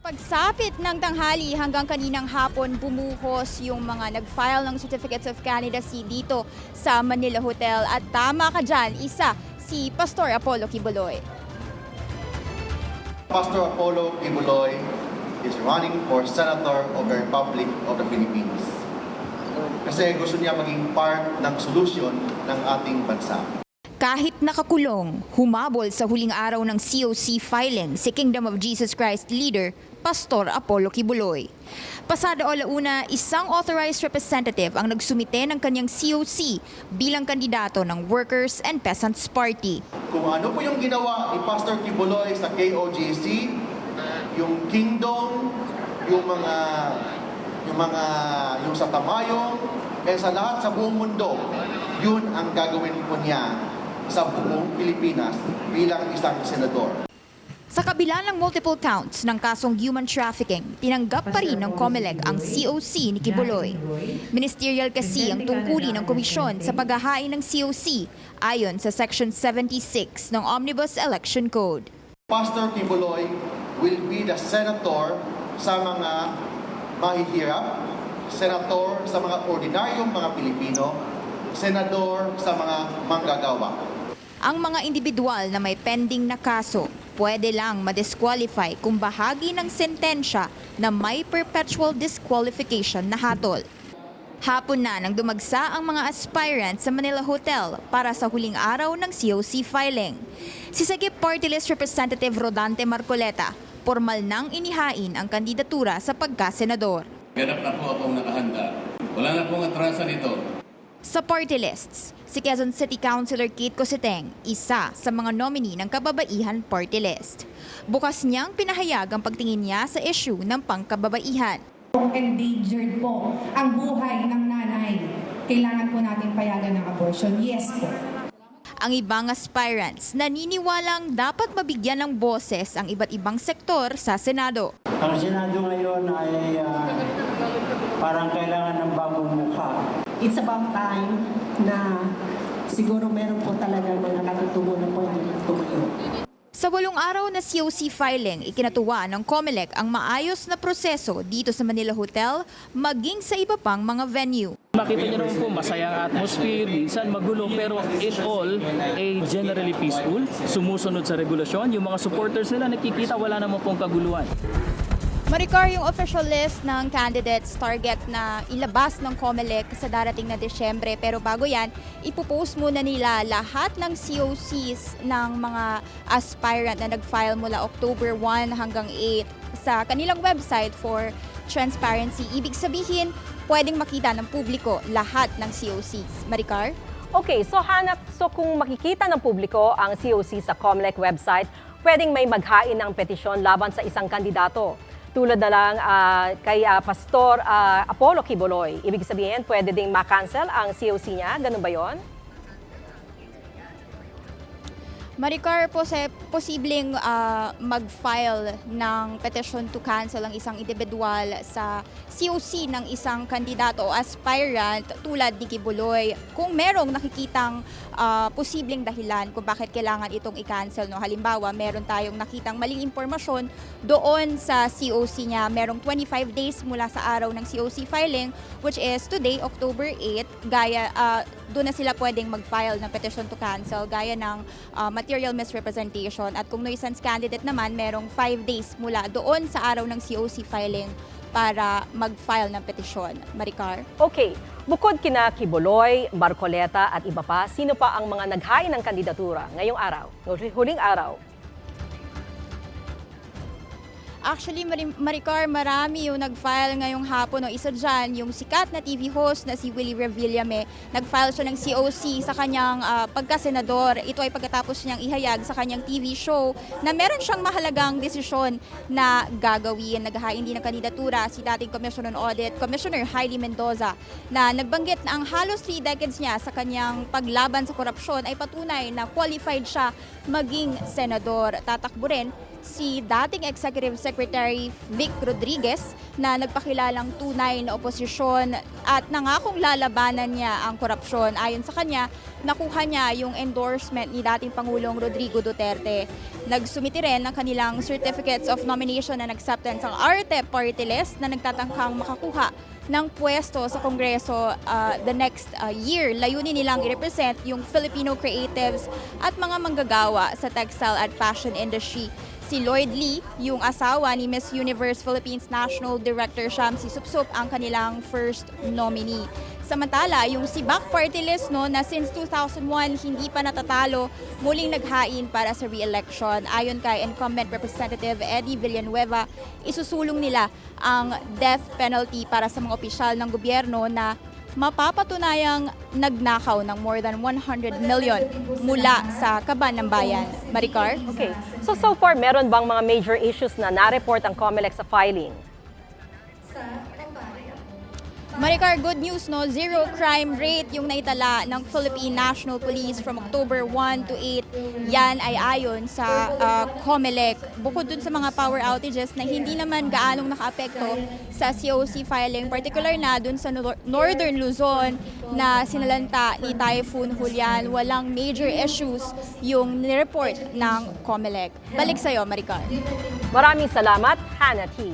Pagsapit ng tanghali hanggang kaninang hapon, bumuhos yung mga nag-file ng Certificates of Candidacy dito sa Manila Hotel. At tama ka dyan, isa si Pastor Apollo Kibuloy. Pastor Apollo Kibuloy is running for Senator of the Republic of the Philippines. Kasi gusto niya maging part ng solusyon ng ating bansa. Kahit nakakulong, humabol sa huling araw ng COC filing si Kingdom of Jesus Christ leader, Pastor Apollo Kibuloy. Pasado alauna, isang authorized representative ang nagsumite ng kanyang COC bilang kandidato ng Workers and Peasants Party. Kung ano po yung ginawa ni Pastor Kibuloy sa KOJC, yung kingdom, yung sa Tamayong, sa lahat sa buong mundo, yun ang gagawin po niya sa buong Pilipinas bilang isang senador. Sa kabila ng multiple counts ng kasong human trafficking, tinanggap pa rin ng COMELEC ang COC ni Kibuloy. Ministerial kasi ang tungkulin ng komisyon sa paghahain ng COC ayon sa Section 76 ng Omnibus Election Code. Pastor Kibuloy will be the senator sa mga mahihirap, senator sa mga ordinaryong mga Pilipino, senador sa mga manggagawa. Ang mga individual na may pending na kaso, pwede lang ma-disqualify kung bahagi ng sentensya na may perpetual disqualification na hatol. Hapon na nang dumagsa ang mga aspirants sa Manila Hotel para sa huling araw ng COC filing. Si Sagip Party List Representative Rodante Marcoleta, formal nang inihain ang kandidatura sa pagkasenador. Ganap na po akong nakahanda. Wala na pong atrasan ito. Sa party lists, si Quezon City Councilor Kate Cositeng, isa sa mga nominee ng Kababaihan Party List. Bukas niyang pinahayag ang pagtingin niya sa issue ng pangkababaihan. Endangered po ang buhay ng nanay. Kailangan po natin payagan ng abortion. Yes po. Ang ibang aspirants naniniwalang dapat mabigyan ng boses ang iba't ibang sektor sa Senado. Ang Senado ngayon ay parang kailangan ng bagong mukha. It's about time na siguro meron po talaga mga katutubo na pwede tumayo. Sa 8 araw na COC filing, ikinatuwa ng COMELEC ang maayos na proseso dito sa Manila Hotel, maging sa iba pang mga venue. Makita niyo naman po, masayang atmosphere, minsan magulo, pero in all, generally peaceful, sumusunod sa regulasyon. Yung mga supporters nila nakikita, wala naman pong kaguluhan. Maricar, yung official list ng candidates target na ilabas ng COMELEC sa darating na Desyembre. Pero bago yan, ipopost muna nila lahat ng COCs ng mga aspirant na nag-file mula October 1 hanggang 8 sa kanilang website for transparency. Ibig sabihin, pwedeng makita ng publiko lahat ng COCs. Maricar? Okay, so kung makikita ng publiko ang COC sa COMELEC website, pwedeng may maghain ng petisyon laban sa isang kandidato. Tulad na lang kay Pastor Apollo Kibuloy. Ibig sabihin, pwede ding ma-cancel ang COC niya. Ganun ba yon? Maricar, posibleng mag-file ng petition to cancel ang isang individual sa COC ng isang kandidato o aspirant tulad ni Kibuloy kung merong nakikitang posibleng dahilan kung bakit kailangan itong i-cancel. No? Halimbawa, meron tayong nakitang maling impormasyon doon sa COC niya. Merong 25 days mula sa araw ng COC filing, which is today, October 8. Doon na sila pwedeng mag-file ng petition to cancel gaya ng material misrepresentation. At kung nuisance candidate naman, merong 5 days mula doon sa araw ng COC filing para mag-file ng petisyon. Maricar? Okay, bukod kina Kibuloy, Marcoleta at iba pa, sino pa ang mga naghain ng kandidatura ngayong araw, huling araw? Actually, Maricar, marami yung nag-file ngayong hapon. No? Isa dyan, yung sikat na TV host na si Willie Revillame. Nag-file siya ng COC sa kanyang pagkasenador. Ito ay pagkatapos niyang ihayag sa kanyang TV show na meron siyang mahalagang desisyon na gagawin. Naghahain din ng kandidatura si dating Commissioner on Audit, Commissioner Hailey Mendoza, na nagbanggit na ang halos 3 decades niya sa kanyang paglaban sa korupsyon ay patunay na qualified siya maging senador. Tatakbo rin si dating Executive Secretary Vic Rodriguez na nagpakilalang tunay na oposisyon at nangakong lalabanan niya ang korupsyon. Ayon sa kanya, nakuha niya yung endorsement ni dating Pangulong Rodrigo Duterte. Nagsumiti rin ng kanilang Certificates of Nomination and Acceptance ang ARTE party list na nagtatangkang makakuha ng pwesto sa Kongreso the next year. Layunin nilang i-represent yung Filipino creatives at mga manggagawa sa textile at fashion industry. Si Lloyd Lee, yung asawa ni Miss Universe Philippines National Director Shamsi Supsup, ang kanilang first nominee. Samantala, yung si Bac Party List na since 2001 hindi pa natatalo, muling naghain para sa re-election. Ayon kay incumbent Representative Eddie Villanueva, isusulong nila ang death penalty para sa mga opisyal ng gobyerno na mapapatunayang nagnakaw ng more than 100 million mula sa kaban ng bayan. Maricar? Okay. So far, meron bang mga major issues na na-report ang COMELEC sa filing? Maricar, good news, zero crime rate yung naitala ng Philippine National Police from October 1 to 8. Yan ay ayon sa COMELEC. Bukod dun sa mga power outages na hindi naman gaanong nakaapekto sa COC filing, particular na dun sa Northern Luzon na sinalanta ni Typhoon Julian, walang major issues yung nireport ng COMELEC. Balik sa'yo, Maricar. Maraming salamat, Hannah T.